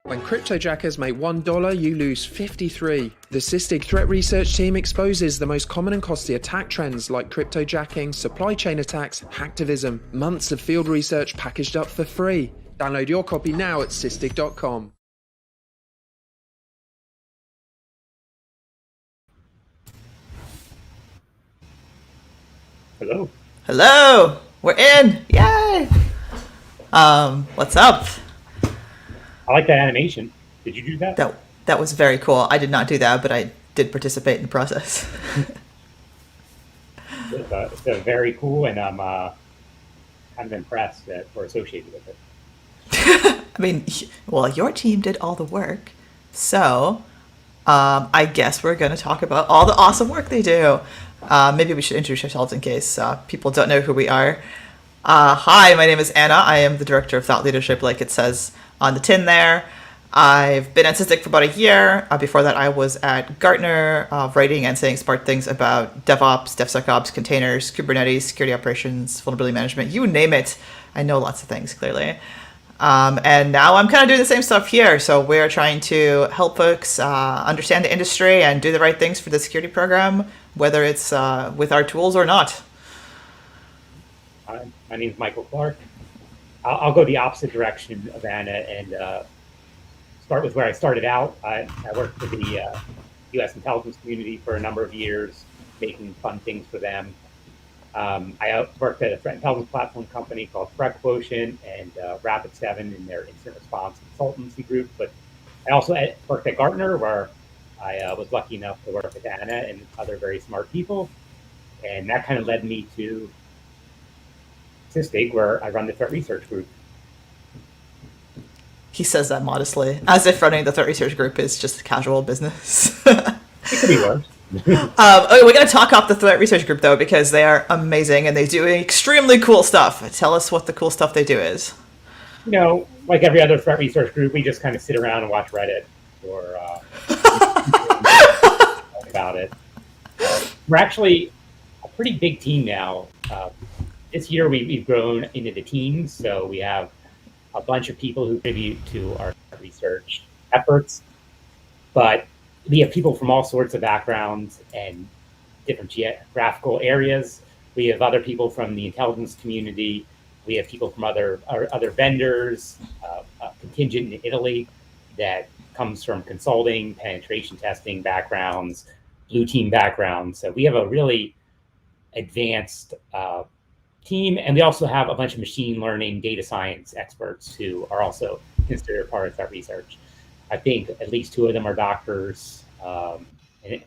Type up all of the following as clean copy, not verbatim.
When cryptojackers make $1, you lose 53. The Sysdig Threat Research Team exposes the most common and costly attack trends like cryptojacking, supply chain attacks, hacktivism. Months of field research packaged up for free. Download your copy now at sysdig.com. Hello. Hello! We're in! Yay! What's up? I like that animation. Did you do that? That was very cool. I did not do that, but I did participate in the process. It's very cool, and I'm kind of impressed that we're associated with it. I mean, well, your team did all the work, so I guess we're going to talk about all the awesome work they do. Maybe we should introduce ourselves in case people don't know who we are. Hi, my name is Anna. I am the Director of Thought Leadership, like it says on the tin there. I've been at Sysdig for about a year. Before that, I was at Gartner, writing and saying smart things about DevOps, DevSecOps, containers, Kubernetes, security operations, vulnerability management, you name it. I know lots of things, clearly. And now I'm kind of doing the same stuff here. So we're trying to help folks understand the industry and do the right things for the security program, whether it's with our tools or not. Hi, my name is Michael Clark. I'll go the opposite direction of Anna and start with where I started out. I worked for the U.S. intelligence community for a number of years, making fun things for them. I worked at a threat intelligence platform company called Threat Quotient and Rapid7 in their incident response consultancy group. But I also worked at Gartner, where I was lucky enough to work with Anna and other very smart people. And that kind of led me to Sysdig, where I run the threat research group. He says that modestly, as if running the threat research group is just casual business. It could be worse. Okay, we're going to talk off the threat research group, though, because they are amazing and they do extremely cool stuff. Tell us what the cool stuff they do is. You know, like every other threat research group, we just kind of sit around and watch Reddit or about it. We're actually a pretty big team now. This year we've grown into the teams, so we have a bunch of people who contribute to our research efforts, but we have people from all sorts of backgrounds and different geographical areas. We have other people from the intelligence community. We have people from other vendors, a contingent in Italy that comes from consulting, penetration testing backgrounds, blue team backgrounds. So we have a really advanced team, and we also have a bunch of machine learning, data science experts who are also considered part of that research. I think at least two of them are doctors and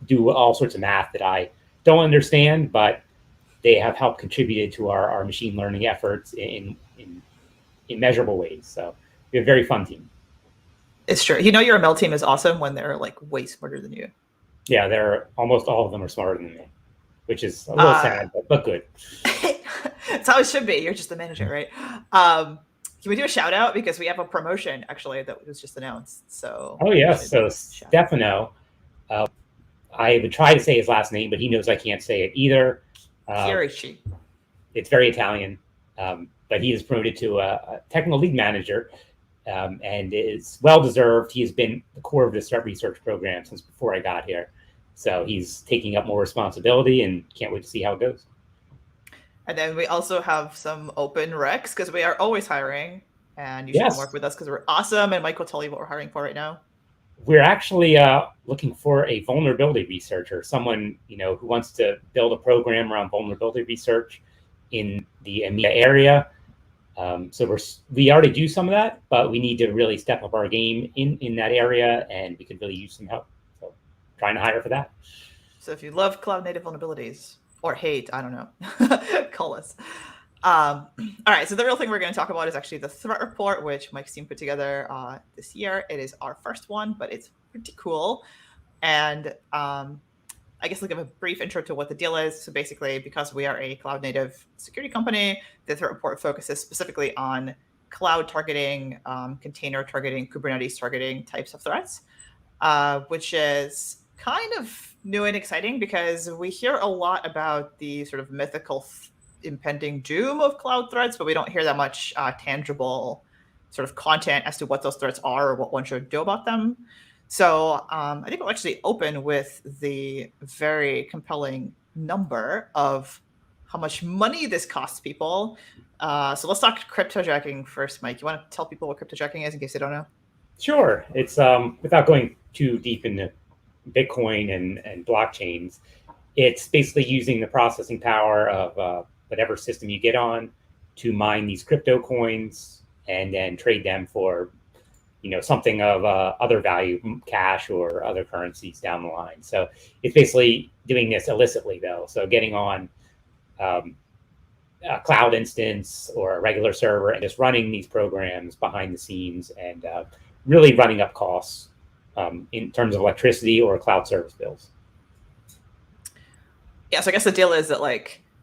do all sorts of math that I don't understand, but they have helped contributed to our machine learning efforts in measurable ways. So we have a very fun team. It's true. You know, your ML team is awesome when they're like way smarter than you. Yeah, they're almost all of them are smarter than me, which is a little sad, but good. That's how it should be. You're just the manager, right? Can we do a shout out, because we have a promotion actually that was just announced? So yes, so Stefano, I would try to say his last name, but he knows I can't say it either. Chierici. It's very Italian, but he is promoted to a technical lead manager, and is well deserved. He has been the core of this threat research program since before I got here, so he's taking up more responsibility, and can't wait to see how it goes. And then we also have some open recs, because we are always hiring, and you should work with us because we're awesome. And Mike will tell you what we're hiring for right now. We're actually looking for a vulnerability researcher, someone who wants to build a program around vulnerability research in the EMEA area. So we already do some of that, but we need to really step up our game in that area, and we could really use some help. So trying to hire for that. So if you love cloud-native vulnerabilities, or hate, I don't know, call us. All right, so the real thing we're going to talk about is actually the threat report, which Mike's team put together this year. It is our first one, but it's pretty cool. And I guess I'll give a brief intro to what the deal is. So basically, because we are a cloud-native security company, the threat report focuses specifically on cloud targeting, container targeting, Kubernetes targeting types of threats, which is kind of new and exciting because we hear a lot about the sort of mythical impending doom of cloud threats, but we don't hear that much tangible sort of content as to what those threats are or what one should do about them. So I think we'll actually open with the very compelling number of how much money this costs people. So let's talk cryptojacking first, Mike. You want to tell people what cryptojacking is in case they don't know? Sure. It's without going too deep into Bitcoin and blockchains, it's basically using the processing power of whatever system you get on to mine these crypto coins and then trade them for something of other value, cash or other currencies down the line. So it's basically doing this illicitly, though. So getting on a cloud instance or a regular server and just running these programs behind the scenes and really running up costs in terms of electricity or cloud service bills. Yeah, so I guess the deal is that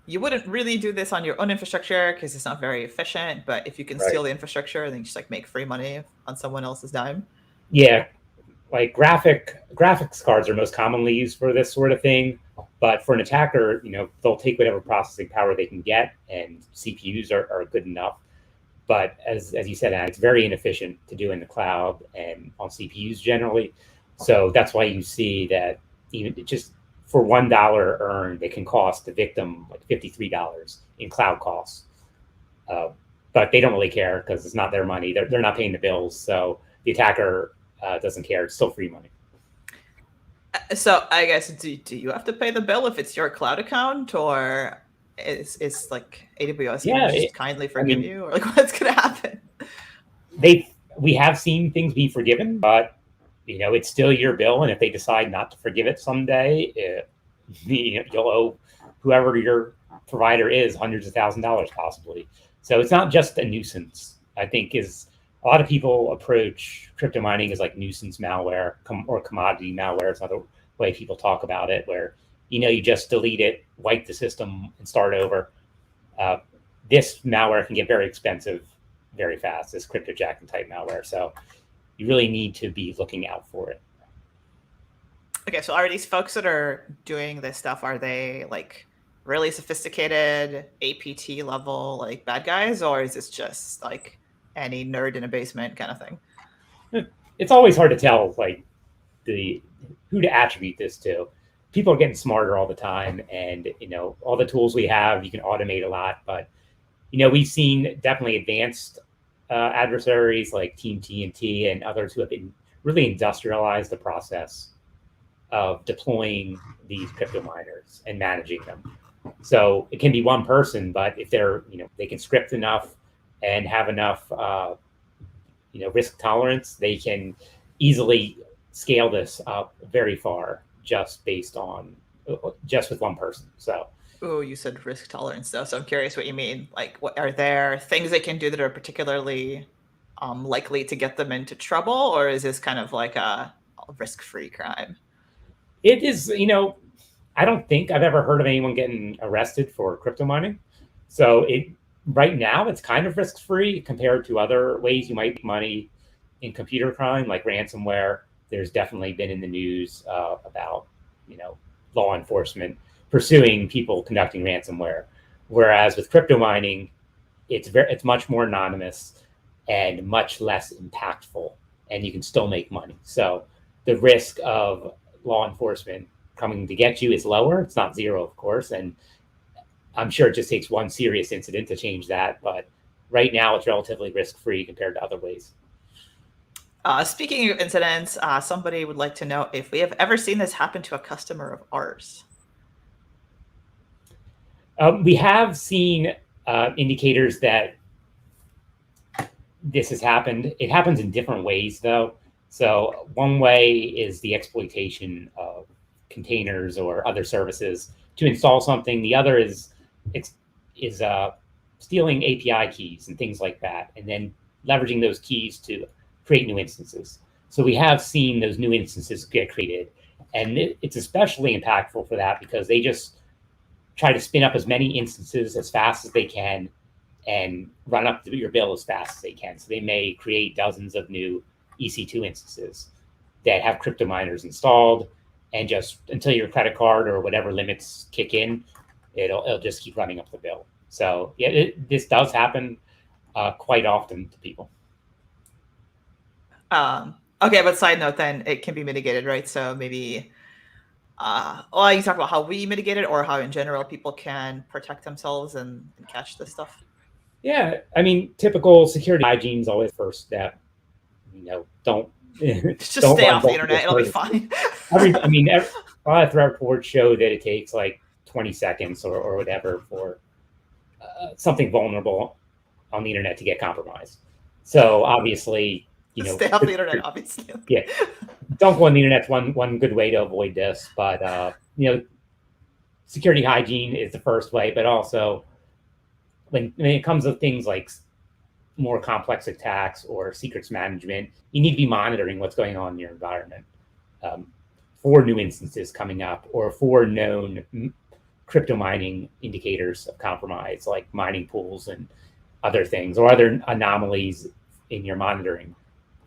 you wouldn't really do this on your own infrastructure because it's not very efficient. But if you can steal the infrastructure, then you just make free money on someone else's dime. Yeah, graphics cards are most commonly used for this sort of thing. But for an attacker, they'll take whatever processing power they can get, and CPUs are good enough. But as you said, it's very inefficient to do in the cloud and on CPUs generally. So that's why you see that even just for $1 earned, it can cost the victim $53 in cloud costs. But they don't really care because it's not their money. They're not paying the bills. So the attacker doesn't care. It's still free money. So I guess, do you have to pay the bill if it's your cloud account, or is AWS just kindly forgive you, or what's going to happen? We have seen things be forgiven, but it's still your bill, and if they decide not to forgive it someday, you'll owe whoever your provider is hundreds of $1,000s possibly. So it's not just a nuisance. I think is a lot of people approach crypto mining as nuisance malware or commodity malware. It's another way people talk about it, where you just delete it, wipe the system, and start over. This malware can get very expensive very fast, this cryptojacking type malware. So you really need to be looking out for it. Okay, so are these folks that are doing this stuff, are they really sophisticated APT level bad guys, or is this just any nerd in a basement kind of thing? It's always hard to tell who to attribute this to. People are getting smarter all the time, and all the tools we have, you can automate a lot. But we've seen definitely advanced adversaries like Team TNT and others who have been really industrialized the process of deploying these crypto miners and managing them. So it can be one person, but if they're they can script enough and have enough risk tolerance, they can easily scale this up very far just with one person. So oh, you said risk tolerance though, so I'm curious what you mean. What are there things they can do that are particularly likely to get them into trouble, or is this kind of a risk-free crime? It is, I don't think I've ever heard of anyone getting arrested for crypto mining. So right now it's kind of risk-free compared to other ways you might make money in computer crime, like ransomware. There's definitely been in the news about, law enforcement pursuing people conducting ransomware. Whereas with crypto mining, it's much more anonymous and much less impactful, and you can still make money. So the risk of law enforcement coming to get you is lower. It's not zero, of course. And I'm sure it just takes one serious incident to change that. But right now it's relatively risk-free compared to other ways. Speaking of incidents, somebody would like to know if we have ever seen this happen to a customer of ours. We have seen indicators that this has happened. It happens in different ways, though. So one way is the exploitation of containers or other services to install something. The other is stealing API keys and things like that, and then leveraging those keys to create new instances. So we have seen those new instances get created, and it's especially impactful for that because they just try to spin up as many instances as fast as they can and run up your bill as fast as they can. So they may create dozens of new EC2 instances that have crypto miners installed, and just until your credit card or whatever limits kick in, it'll just keep running up the bill. So yeah, this does happen quite often to people. Okay, but side note, then it can be mitigated, right? So maybe, well, you talk about how we mitigate it, or how in general people can protect themselves and catch this stuff. Yeah, I mean, typical security hygiene is always first step. Don't Just don't stay run off the multiple internet; it'll be services. fine. A lot of threat reports show that it takes like 20 seconds or whatever for something vulnerable on the internet to get compromised. So obviously, Stay off the internet, obviously. Yeah, don't go on the internet's one good way to avoid this. But security hygiene is the first way, but also when it comes to things like more complex attacks or secrets management, you need to be monitoring what's going on in your environment for new instances coming up or for known crypto mining indicators of compromise, like mining pools and other things, or other anomalies in your monitoring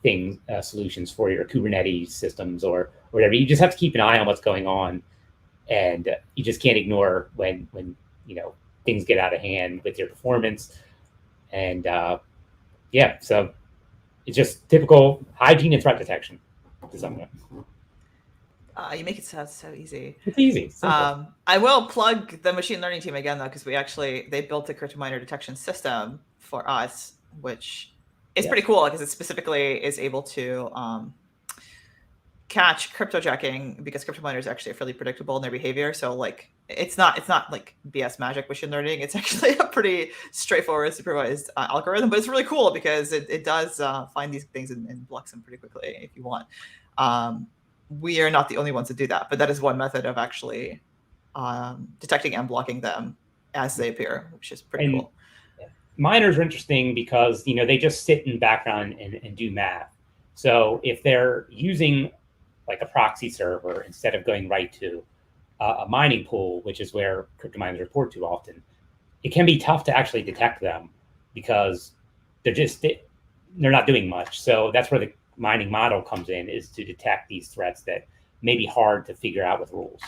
things, solutions for your Kubernetes systems or whatever. You just have to keep an eye on what's going on, and you just can't ignore when things get out of hand with your performance. And so it's just typical hygiene and threat detection to some extent. You make it sound so easy. It's easy. Simple. I will plug the machine learning team again, though, because they built a crypto miner detection system for us, which is pretty cool because it specifically is able to catch cryptojacking, because crypto miners actually are fairly predictable in their behavior. So like it's not like BS magic machine learning. It's actually a pretty straightforward supervised algorithm, but it's really cool because it does find these things and blocks them pretty quickly if you want. We are not the only ones to do that, but that is one method of actually detecting and blocking them as they appear, which is pretty cool. Miners are interesting because they just sit in the background and do math. So if they're using like a proxy server instead of going right to a mining pool, which is where crypto miners report to often, it can be tough to actually detect them because they're not doing much. So that's where the mining model comes in, is to detect these threats that may be hard to figure out with rules.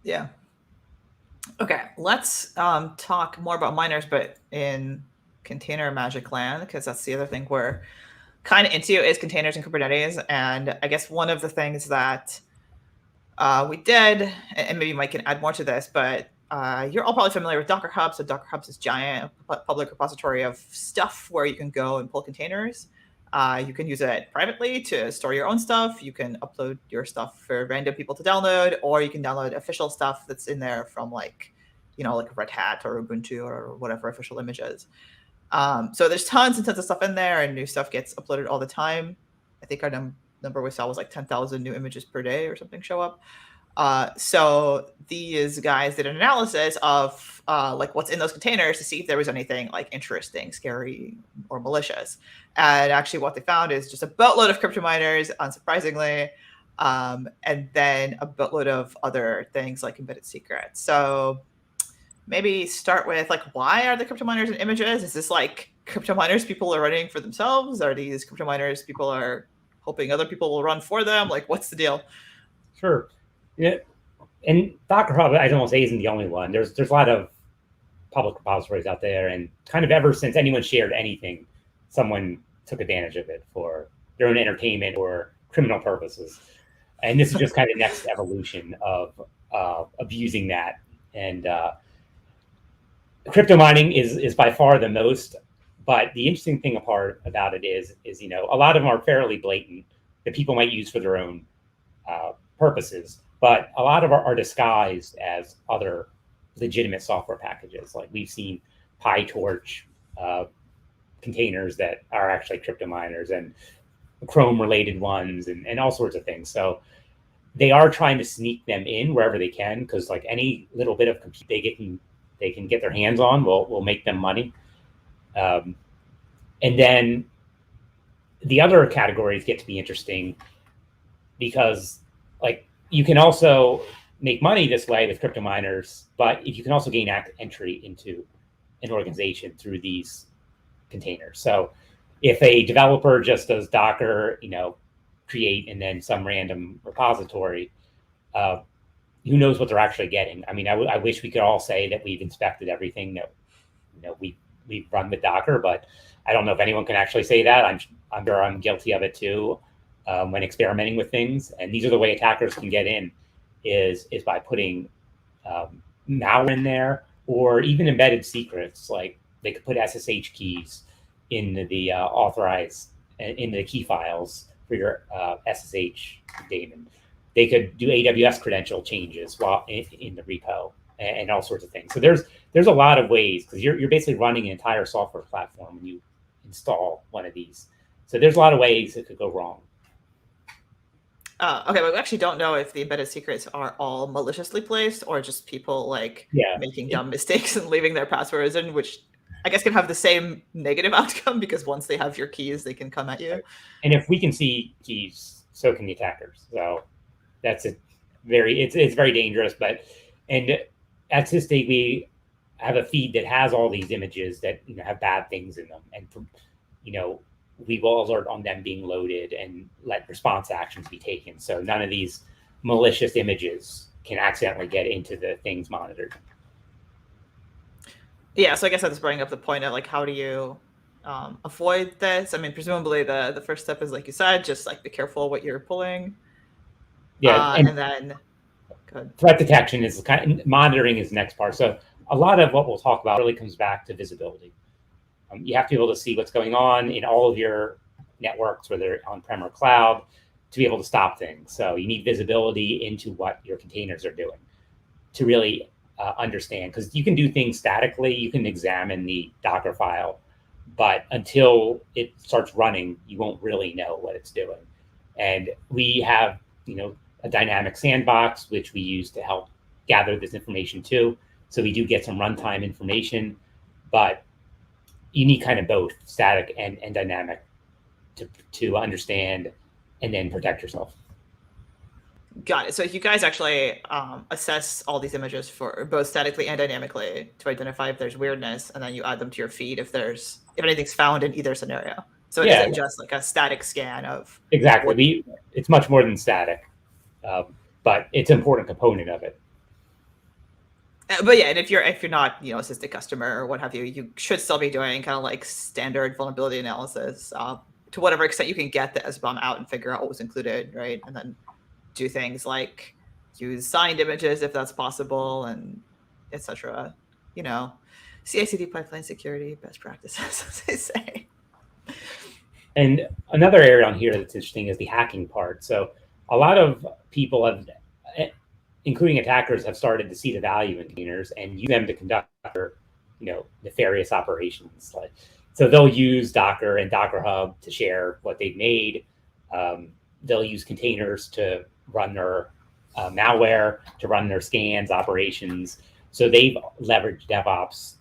Yeah. Okay, let's talk more about miners, but in container magic land, because that's the other thing we're kind of into is containers and Kubernetes. And I guess one of the things that we did, and maybe Mike can add more to this, but you're all probably familiar with Docker Hub. So Docker Hub is this giant public repository of stuff where you can go and pull containers. You can use it privately to store your own stuff. You can upload your stuff for random people to download, or you can download official stuff that's in there from like Red Hat or Ubuntu or whatever official images. So there's tons and tons of stuff in there, and new stuff gets uploaded all the time. I think our number we saw was like 10,000 new images per day or something show up. So these guys did an analysis of like what's in those containers to see if there was anything like interesting, scary, or malicious. And actually what they found is just a boatload of crypto miners, unsurprisingly, and then a boatload of other things like embedded secrets. So maybe start with like, why are the crypto miners in images? Is this like crypto miners people are running for themselves? Are these crypto miners people are hoping other people will run for them? Like, what's the deal? Sure. Yeah. And Docker Hub, I don't say, isn't the only one. There's a lot of public repositories out there, and kind of ever since anyone shared anything, someone took advantage of it for their own entertainment or criminal purposes. And this is just kind of next evolution of abusing that. And crypto mining is by far the most. But the interesting thing about it is a lot of them are fairly blatant that people might use for their own purposes. But a lot of are disguised as other legitimate software packages. Like we've seen PyTorch containers that are actually crypto miners, and Chrome related ones, and all sorts of things. So they are trying to sneak them in wherever they can, because like any little bit of compute they can get their hands on will make them money. And then the other categories get to be interesting because like you can also make money this way with crypto miners, but if you can also gain entry into an organization through these containers. So if a developer just does Docker, create and then some random repository, who knows what they're actually getting? I mean, I wish we could all say that we've inspected everything that we've run with Docker, but I don't know if anyone can actually say that. I'm sure I'm guilty of it too when experimenting with things. And these are the way attackers can get in is by putting malware in there, or even embedded secrets. Like they could put SSH keys into the authorized into the key files for your SSH daemon. They could do AWS credential changes while in the repo and all sorts of things. So there's a lot of ways, because you're basically running an entire software platform when you install one of these. So there's a lot of ways it could go wrong. Okay, but we actually don't know if the embedded secrets are all maliciously placed or just people making dumb mistakes and leaving their passwords in, which I guess can have the same negative outcome, because once they have your keys, they can come at you. And if we can see keys, so can the attackers. So that's it's very dangerous. And at Sysdig, we have a feed that has all these images that have bad things in them, and we will alert on them being loaded and let response actions be taken. So none of these malicious images can accidentally get into the things monitored. Yeah, so I guess that's bringing up the point of how do you avoid this? I mean, presumably the first step is, like you said, just be careful what you're pulling. Yeah, and then threat detection is monitoring is the next part. So a lot of what we'll talk about really comes back to visibility. You have to be able to see what's going on in all of your networks, whether on-prem or cloud, to be able to stop things. So you need visibility into what your containers are doing to really understand, because you can do things statically. You can examine the Docker file, but until it starts running, you won't really know what it's doing. And we have, a dynamic sandbox, which we use to help gather this information too. So we do get some runtime information, but you need kind of both static and dynamic to understand and then protect yourself. Got it. So you guys actually assess all these images for both statically and dynamically to identify if there's weirdness, and then you add them to your feed if anything's found in either scenario. So it isn't just a static scan of exactly. It's much more than static, but it's an important component of it. But yeah, and if you're not a Sysdig customer or what have you, you should still be doing kind of standard vulnerability analysis to whatever extent you can get the SBOM out and figure out what was included, right? And then do things like use signed images if that's possible, and etc. CI/CD pipeline security best practices, as they say. And another area on here that's interesting is the hacking part. So a lot of people have, including attackers, have started to see the value in containers and use them to conduct their, nefarious operations. So they'll use Docker and Docker Hub to share what they've made. They'll use containers to run their malware, to run their scans, operations. So they've leveraged DevOps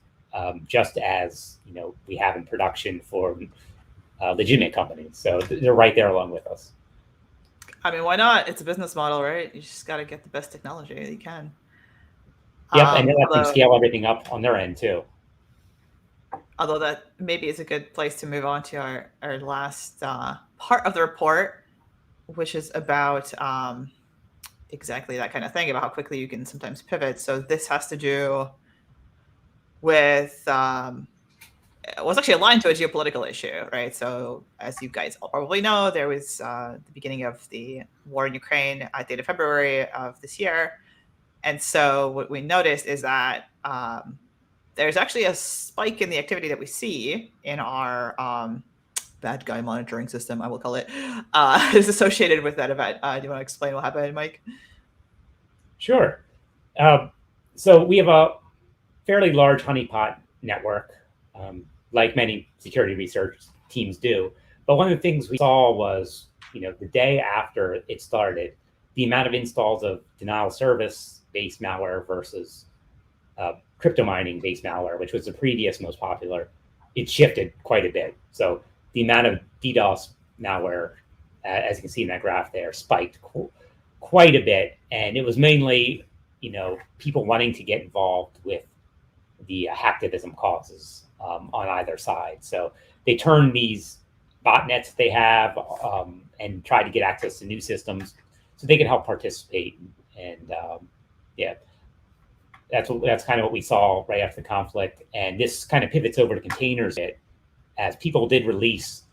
just as we have in production for legitimate companies. So they're right there along with us. I mean, why not? It's a business model, right? You just got to get the best technology that you can. Yep, and they let them scale everything up on their end too. Although that maybe is a good place to move on to our last part of the report, which is about exactly that kind of thing, about how quickly you can sometimes pivot. So this has to do with was actually aligned to a geopolitical issue, right? So as you guys all probably know, there was the beginning of the war in Ukraine at the end of February of this year. And so what we noticed is that there's actually a spike in the activity that we see in our bad guy monitoring system, I will call it, is associated with that event. Do you want to explain what happened, Mike? Sure. So we have a fairly large honeypot network, like many security research teams do. But one of the things we saw was, the day after it started, the amount of installs of denial of service-based malware versus crypto mining-based malware, which was the previous most popular, it shifted quite a bit. So the amount of DDoS malware, as you can see in that graph there, spiked quite a bit. And it was mainly, people wanting to get involved with the hacktivism causes on either side. So they turn these botnets they have and try to get access to new systems so they can help participate. And that's kind of what we saw right after the conflict. And this kind of pivots over to containers as people did release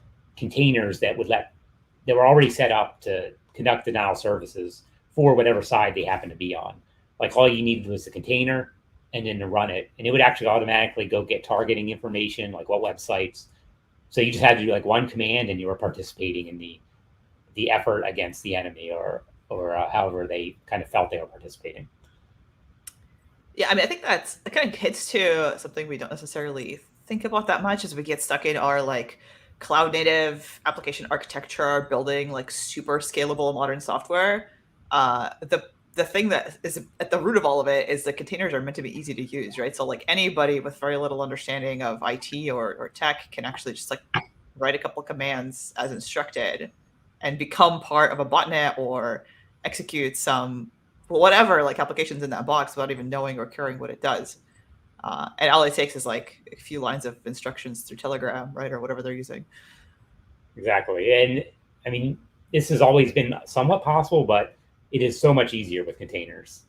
containers that were already set up to conduct denial services for whatever side they happen to be on. Like all you needed was the container and then to run it, and it would actually automatically go get targeting information, like what websites. So you just had to do like one command, and you were participating in the effort against the enemy, or however they kind of felt they were participating. Yeah, I mean, I think that kind of hits to something we don't necessarily think about that much as we get stuck in our like cloud native application architecture, building like super scalable modern software. The thing that is at the root of all of it is the containers are meant to be easy to use, right? So like anybody with very little understanding of IT or tech can actually just like write a couple commands as instructed and become part of a botnet or execute some whatever like applications in that box without even knowing or caring what it does. And all it takes is like a few lines of instructions through Telegram, right, or whatever they're using. Exactly. And I mean, this has always been somewhat possible, but it is so much easier with containers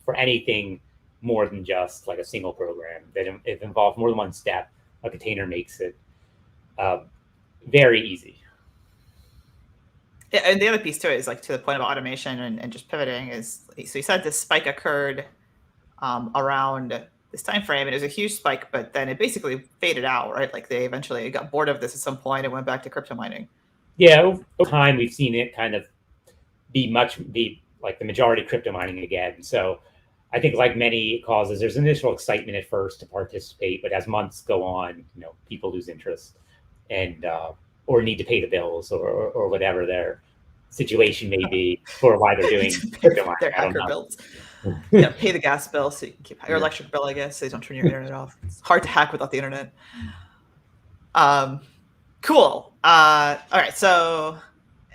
for anything more than just like a single program. That if it involves more than one step, a container makes it very easy. Yeah, and the other piece to it is like to the point of automation and just pivoting is, so you said this spike occurred around this time frame, and it was a huge spike, but then it basically faded out, right? Like they eventually got bored of this at some point and went back to crypto mining. Yeah, over time we've seen it kind of be like the majority crypto mining again. So I think like many causes, there's initial excitement at first to participate, but as months go on, people lose interest and or need to pay the bills or whatever their situation may be for why they're doing crypto mining. Their hacker bills. Yeah, pay the gas bill so you can keep your electric bill, I guess, so you don't turn your internet off. It's hard to hack without the internet. Cool. All right, so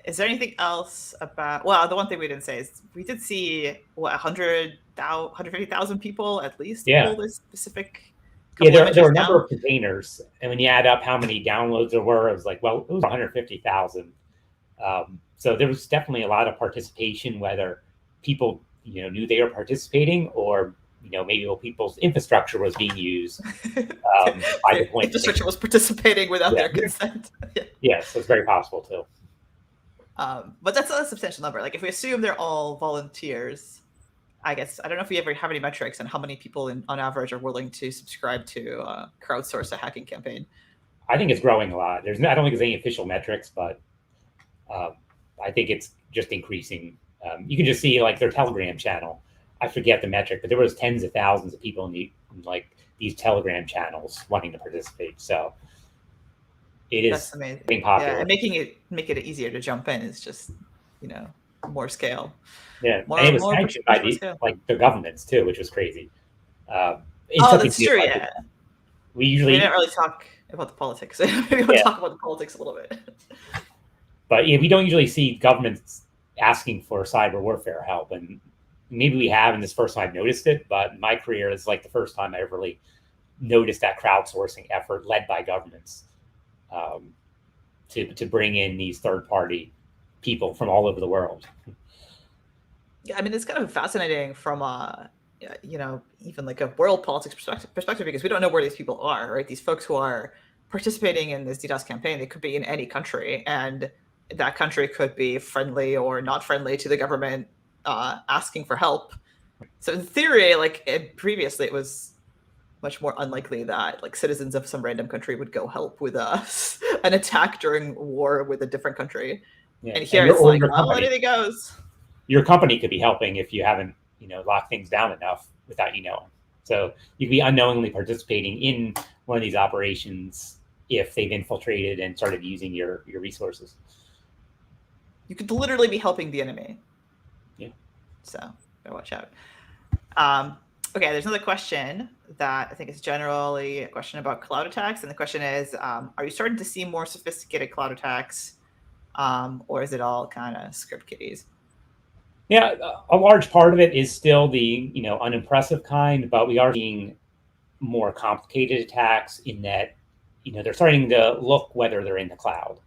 is there anything else about, well, the one thing we didn't say is we did see, 150,000 people at least pull this specific. Yeah, there were a number of containers, and when you add up how many downloads there were, it was like, well, it was 150,000. So there was definitely a lot of participation, whether people knew they were participating or maybe people's infrastructure was being used by the point infrastructure was participating without their consent. Yes, it's very possible too. But that's not a substantial number. Like if we assume they're all volunteers, I guess, I don't know if we ever have any metrics on how many people on average are willing to subscribe to crowdsource a hacking campaign. I think it's growing a lot. I don't think there's any official metrics, but I think it's just increasing. You can just see like their Telegram channel. I forget the metric, but there was tens of thousands of people in these Telegram channels wanting to participate. So it is being popular. Yeah, and make it easier to jump in is just more scale. Yeah, and it was sanctioned by the governments too, which was crazy. That's true. Yeah, we didn't really talk about the politics. Maybe we'll talk about the politics a little bit. But we don't usually see governments asking for cyber warfare help, and maybe we have, and this first time I've noticed it. But in my career, it's like the first time I ever really noticed that crowdsourcing effort led by governments to bring in these third-party people from all over the world. Yeah, I mean, it's kind of fascinating from even like a world politics perspective because we don't know where these people are, right? These folks who are participating in this DDoS campaign, they could be in any country, and that country could be friendly or not friendly to the government asking for help. So in theory, previously, it was much more unlikely that like citizens of some random country would go help with an attack during war with a different country. Yeah. And here it's like, anything goes. Your company could be helping if you haven't, locked things down enough without you knowing. So you could be unknowingly participating in one of these operations if they've infiltrated and started using your resources. You could literally be helping the enemy. Yeah. So gotta watch out. Okay, there's another question that I think is generally a question about cloud attacks. And the question is, are you starting to see more sophisticated cloud attacks? Or is it all kind of script kiddies? Yeah, a large part of it is still the unimpressive kind, but we are seeing more complicated attacks in that they're starting to look whether they're in the cloud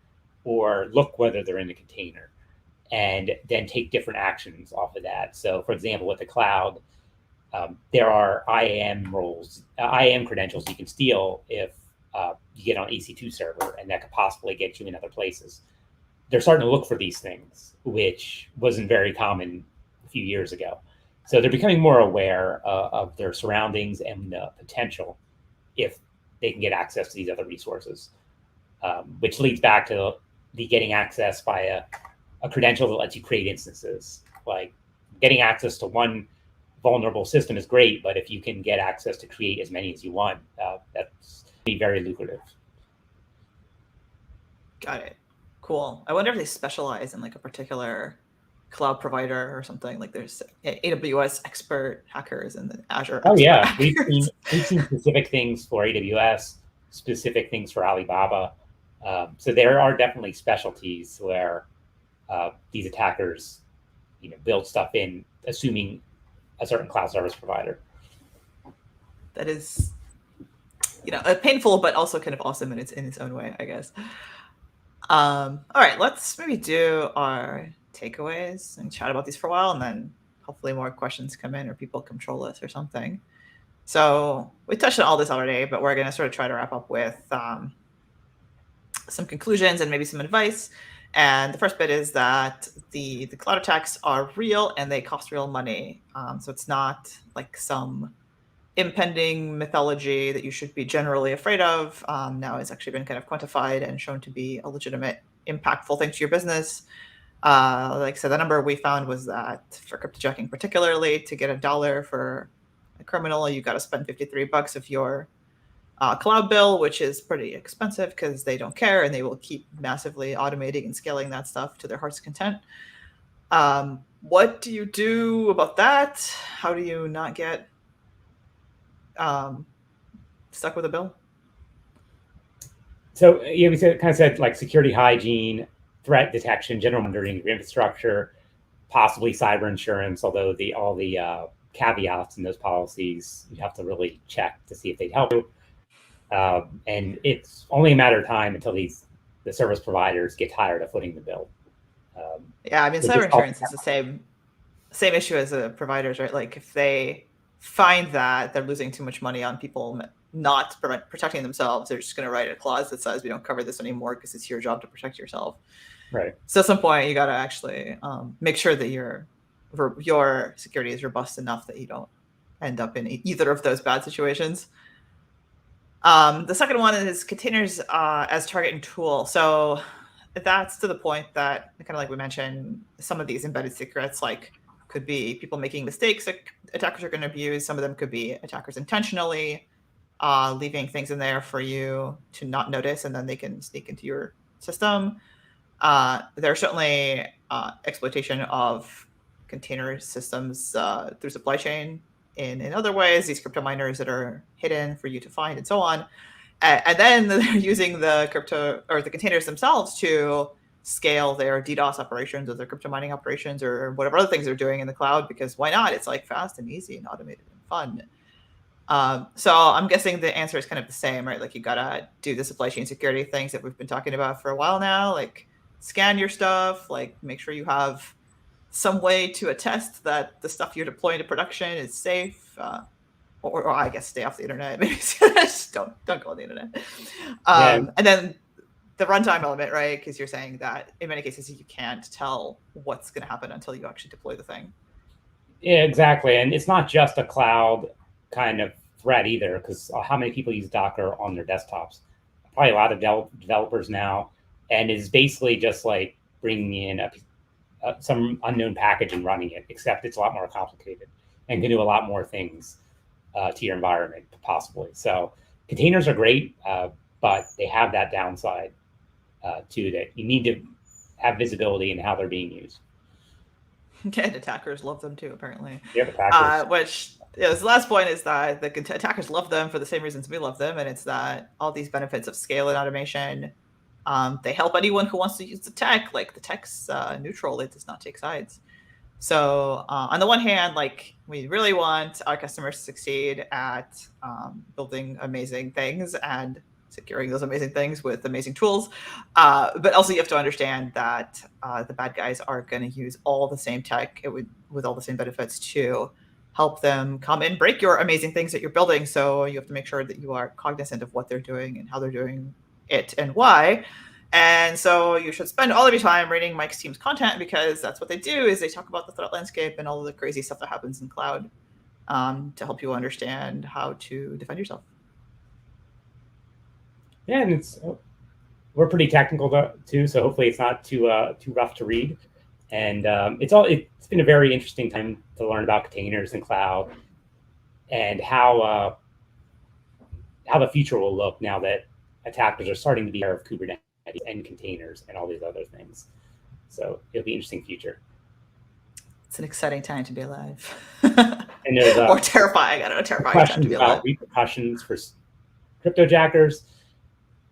or look whether they're in the container, and then take different actions off of that. So, for example, with the cloud, there are IAM roles, IAM credentials you can steal if you get on EC2 server, and that could possibly get you in other places. They're starting to look for these things, which wasn't very common a few years ago. So they're becoming more aware of their surroundings and the potential if they can get access to these other resources, which leads back to the getting access by a credential that lets you create instances. Like getting access to one vulnerable system is great, but if you can get access to create as many as you want, that's be very lucrative. Got it. Cool. I wonder if they specialize in like a particular cloud provider or something. Like there's AWS expert hackers and the Azure. Oh yeah, hackers. we've seen specific things for AWS, specific things for Alibaba. So there are definitely specialties where these attackers, build stuff in, assuming a certain cloud service provider. That is, painful, but also kind of awesome in its own way, I guess. All right, let's maybe do our takeaways and chat about these for a while, and then hopefully more questions come in or people control us or something. So we touched on all this already, but we're going to sort of try to wrap up with some conclusions and maybe some advice. And the first bit is that the cloud attacks are real and they cost real money. So it's not like some impending mythology that you should be generally afraid of. Now it's actually been kind of quantified and shown to be a legitimate, impactful thing to your business. Like I said, the number we found was that for cryptojacking particularly, to get $1 for a criminal, you got to spend $53 of your cloud bill, which is pretty expensive because they don't care and they will keep massively automating and scaling that stuff to their heart's content. What do you do about that? How do you not get stuck with a bill? So yeah, we kind of said like security hygiene, threat detection, general monitoring of your infrastructure, possibly cyber insurance, although all the caveats in those policies, you have to really check to see if they'd help you. And it's only a matter of time until the service providers get tired of footing the bill. Yeah, I mean, cyber insurance is the same issue as the providers, right? Like if they find that they're losing too much money on people not protecting themselves, they're just going to write a clause that says we don't cover this anymore because it's your job to protect yourself. Right. So at some point, you got to actually make sure that your security is robust enough that you don't end up in either of those bad situations. The second one is containers as target and tool. So that's to the point that, kind of like we mentioned, some of these embedded secrets could be people making mistakes that attackers are going to abuse. Some of them could be attackers intentionally leaving things in there for you to not notice, and then they can sneak into your system. There's certainly exploitation of container systems through supply chain in other ways, these crypto miners that are hidden for you to find and so on. And then they're using the crypto or the containers themselves to scale their DDoS operations or their crypto mining operations or whatever other things they're doing in the cloud, because why not? It's fast and easy and automated and fun. So I'm guessing the answer is kind of the same, right? Like you gotta do the supply chain security things that we've been talking about for a while now, like scan your stuff, make sure you have some way to attest that the stuff you're deploying to production is safe, or I guess stay off the internet. Maybe just don't go on the internet. And then the runtime element, right? Because you're saying that in many cases you can't tell what's going to happen until you actually deploy the thing. Yeah, exactly. And it's not just a cloud kind of threat either, because how many people use Docker on their desktops? Probably a lot of developers now, and it's basically just like bringing in some unknown package and running it, except it's a lot more complicated and can do a lot more things to your environment, possibly. So containers are great, but they have that downside too, that you need to have visibility in how they're being used. And attackers love them too, apparently. Yeah, attackers. Which the last point is that the attackers love them for the same reasons we love them, and it's that all these benefits of scale and automation, they help anyone who wants to use the tech. Like the tech's neutral; it does not take sides. So on the one hand, we really want our customers to succeed at building amazing things and securing those amazing things with amazing tools. But also you have to understand that the bad guys are going to use all the same tech with all the same benefits to help them come and break your amazing things that you're building. So you have to make sure that you are cognizant of what they're doing and how they're doing it and why. And so you should spend all of your time reading Mike's team's content, because that's what they do, is they talk about the threat landscape and all of the crazy stuff that happens in cloud, to help you understand how to defend yourself. Yeah, and we're pretty technical too, so hopefully it's not too rough to read. And it's been a very interesting time to learn about containers and cloud, and how the future will look now that attackers are starting to be aware of Kubernetes and containers and all these other things. So it'll be an interesting future. It's an exciting time to be alive. And there's or terrifying. I don't know, terrifying time to be alive. Repercussions for cryptojackers.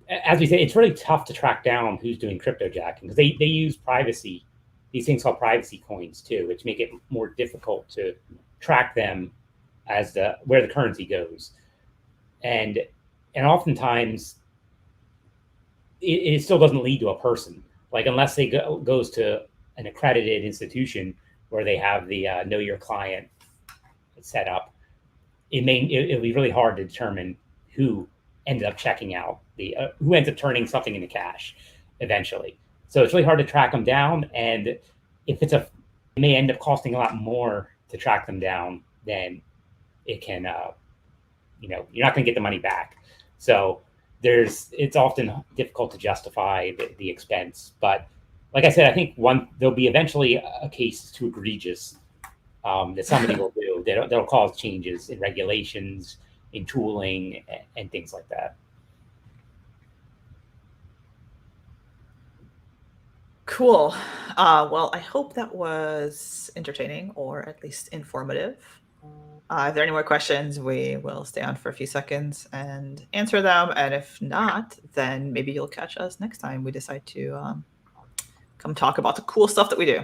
As we say, it's really tough to track down who's doing cryptojacking, because they use these things called privacy coins too, which make it more difficult to track them as where the currency goes. And oftentimes it still doesn't lead to a person, like unless they goes to an accredited institution where they have the know your client set up. It'll be really hard to determine who ended up checking out who ends up turning something into cash eventually. So it's really hard to track them down, and if it may end up costing a lot more to track them down than it can. You're not going to get the money back. So it's often difficult to justify the expense. But like I said, I think there'll be eventually a case too egregious that somebody will do that'll cause changes in regulations, in tooling, and things like that. Cool. Well, I hope that was entertaining, or at least informative. If there are any more questions, we will stay on for a few seconds and answer them. And if not, then maybe you'll catch us next time we decide to come talk about the cool stuff that we do.